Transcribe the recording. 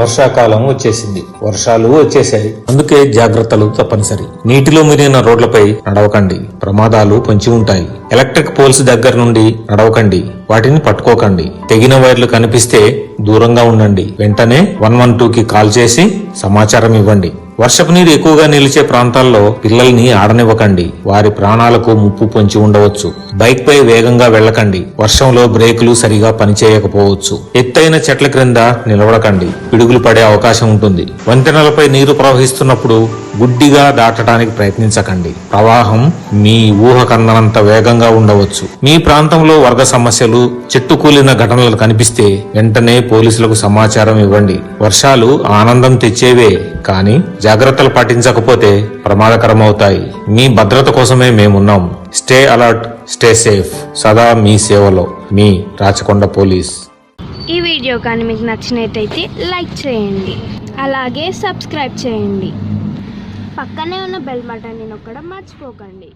వర్షాకాలం వచ్చేసింది, వర్షాలు వచ్చేసాయి. అందుకే జాగ్రత్తలు తప్పనిసరి. నీటిలో మునిగిన రోడ్లపై నడవకండి, ప్రమాదాలు పొంచి ఉంటాయి. ఎలక్ట్రిక్ పోల్స్ దగ్గర నుండి నడవకండి, వాటిని పట్టుకోకండి. తెగిన వైర్లు కనిపిస్తే దూరంగా ఉండండి. వెంటనే 112కి కాల్ చేసి సమాచారం ఇవ్వండి. వర్షపు నీరు ఎక్కువగా నిలిచే ప్రాంతాల్లో పిల్లల్ని ఆడనివ్వకండి, వారి ప్రాణాలకు ముప్పు పొంచి ఉండవచ్చు. బైక్ పై వేగంగా వెళ్లకండి, వర్షంలో బ్రేకులు సరిగా పనిచేయకపోవచ్చు. ఎత్తైన చెట్ల క్రింద నిలబడకండి, పిడుగులు పడే అవకాశం ఉంటుంది. వంతెనలపై నీరు ప్రవహిస్తున్నప్పుడు గుడ్డిగా దాటడానికి ప్రయత్నించకండి, ప్రవాహం మీ ఊహ కందనంత వేగంగా ఉండవచ్చు. మీ ప్రాంతంలో వరద సమస్యలు, చెట్టు కూలిన ఘటనలు కనిపిస్తే వెంటనే పోలీసులకు సమాచారం ఇవ్వండి. వర్షాలు ఆనందం తెచ్చేవే, కానీ జాగ్రత్తలు పాటించకపోతే ప్రమాదకరం అవుతాయి. మీ భద్రత కోసమే మేమున్నాం. Stay alert, stay safe. సదా మీ సేవలో మీ రాచకొండ పోలీస్. ఈ వీడియో కానీ మీకు నచ్చినట్టయితే లైక్ చేయండి, అలాగే సబ్స్క్రైబ్ చేయండి. పక్కనే ఉన్న బెల్ బటన్ని నొక్కడం మర్చిపోకండి.